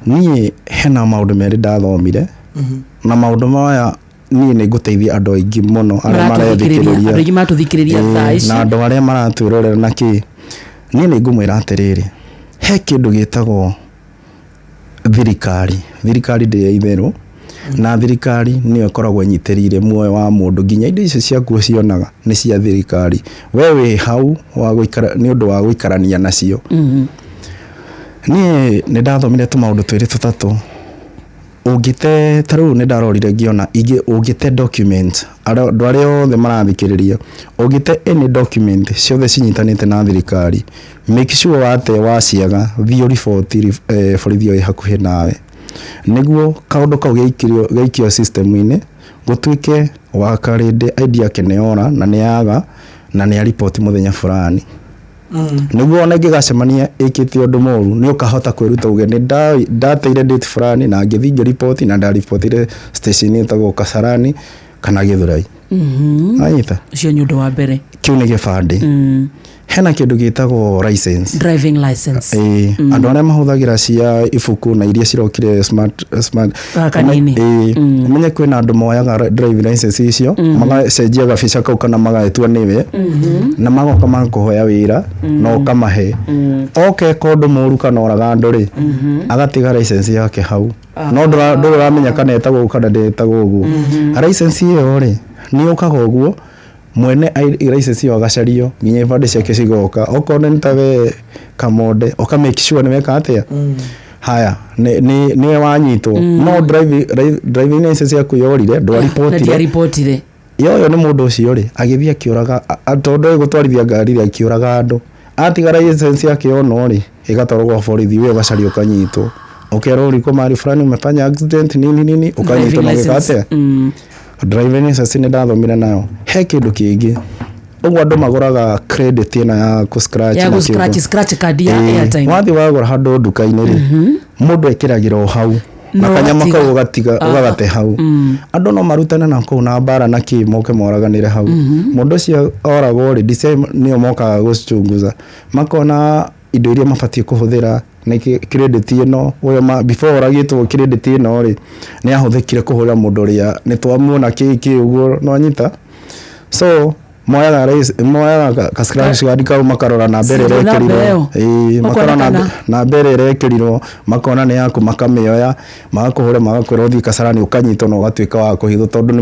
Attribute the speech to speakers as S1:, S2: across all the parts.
S1: niĩ hena maũndũ merĩ ndathomire na maũndũ maya niĩ nĩ ngũteithia andũ aingĩ mũno arĩa marethikĩrĩria
S2: andũ aingĩ matũthikĩrĩria thaa ici
S1: na andũ arĩa maratwĩrorera na kĩ niĩ nĩ ngũmwĩra atĩrĩrĩ he kĩndũ gĩtagwo thirikari ndĩ ya itherũ na thirikari nĩyo ĩkoragwo ĩnyitĩrĩire muoyo wa mũndũ nginya indo icio ciakuo cionaga nĩ cia thirikari we wĩ hau nĩ ũndũ wa gũikarania nacio niĩ nĩ ndathomire tũmaũndũ twĩrĩ tũtatũ ũngĩte tarĩu nĩ ndarorire ngĩona ũngĩte document andũ arĩa othe marathikĩrĩria ũngĩte any document ciothe cinyitanĩte na thirikari make sure waciaga thiĩ report borithi ĩrĩ hakuhĩ nawe nĩguo kaũndũ kau gaikio system-inĩ gũtuĩke wakarĩndĩ ID yake nĩyora na nĩyaga na nĩ report mũthenya fulani nĩguo ona ngĩgacemania ĩkĩte ũndũ mũru nĩ ũkahota kwĩruta uge nĩ ndateire date fulani na ngĩthiĩ report na ndaripotire station ĩtagwo Kasarani kana Gĩthũrai anyita
S2: ũcio nĩ ũndũ wa mbere
S1: kĩu nĩ gĩbandĩ hena kĩndũ gĩtagwo license
S2: driving license
S1: andũ arĩa mahũthagĩra cia ibuku na iria cirokire smart
S2: kanini
S1: umenye kwĩna andũ moyaga driving license icio magacenjia gabica kau kana magaetua nĩwe na magoka makũhoya wĩra na ũkamahe oke kũndũ mũru kana oraga andũ rĩ agatiga license yake hau no ndũramenya kana etagwo kana ndetagwo ũguo license ĩyo rĩ nĩ ũkaga ũguo mwene license yo agacario nginya ibande ciake cigoka okorwo nĩ tawe Kamonde oka make sure nĩ weka atĩa haya nĩ wanyitwo no driving license yaku yorire ndwaripotire yo nĩ mũndũ ũcio rĩ agĩthiĩ akĩũraga tondũ gũtwarithia ngari akĩũraga andũ atiga license yake ono rĩ ĩgatwarwo gwa borithi we ũgacario ukanyitwo ukerwo riko mari fulani umefanya accident nini ukanyitwo na gĩkate driving license nĩ ndathomire nayo he kĩndũ kĩngĩ ũguo andũ magũraga credit ĩna ya
S2: scratch card ya airtime
S1: wathi wagũra handũ nduka-inĩ rĩ mũndũ ekĩragĩra hau na kanyama kau ũgagate hau andũ no marutane na kũu na mbara na kĩ moke moraganĩre hau mũndũ ũcio oragwo rĩ nĩo mokaga gũcunguza makona indo iria mabatie kũhũthĩra na credit ĩno ũrĩa before oragĩtwo credit ĩno rĩ nĩ ahũthĩkire kũhũra mũndũ ũrĩa nĩ twamuona kĩ ũguo no nyita so moyaga ka scratch card kau makarora na mbere ĩrekĩrirwo makarora na mbere ĩrekĩrirwo makona nĩ yaku makamĩoya magakũhũra magakwĩra ũthiĩ Kasarani ũkanyitwo na ũgatuĩka wa kũhithwo tondũ nĩ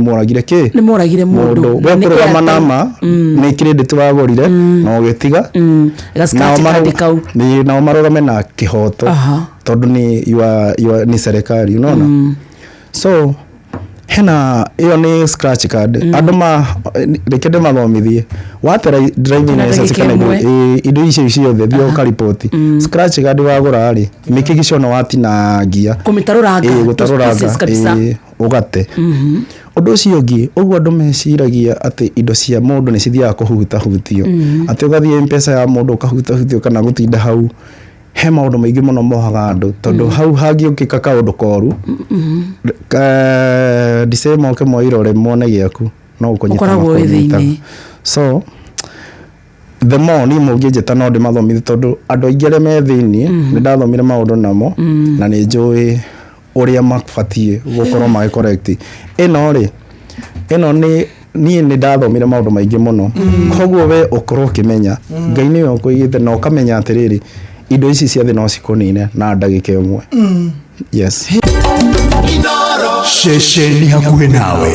S1: moragire mũndũ wekũrũgama nama nĩ credit wagũrire na ũgĩtiga nao marũgame na kĩhoto tondũ nĩ serikali unaona so hena iyo ni scratch card andũ reke ndĩmathomithie watera driving license kana indo icio ciothe thio ka report scratch card wagũra rĩ mikigicono watinangia
S2: gũtarũranga
S1: kabisa ũgate ũndũ ũcio ũngĩ ũguo andũ meciragia atĩ indo cia mũndũ nĩ cithiaga kũhutahutio atĩ ũgathiĩ M-Pesa ya mũndũ ũkahutahutio kana gũtinda hau he maũndũ maingĩ mũno mohaga andũ tondũ hau hangĩũkĩka kaũndũ koru disema oke moirore mone gĩaku no ũkũnyita so the more ni mũngĩnjĩta no ndĩmathomithie tondũ andũ aingĩ arĩa me thĩiniĩ nĩ ndathomire maũndũ namo na nĩ njũĩ ũrĩa mabatie gũkorwo magĩ correct ĩno niĩ nĩ ndathomire maũndũ maingĩ mũno koguo we ũkorwo ũkĩmenya Ngai nĩwe ũkũigĩte na ũkamenya atĩrĩrĩ indo ici cia thĩ no cikunine na ndagĩka ĩmwe yes
S3: Sheshe ni hakuhĩ nawe.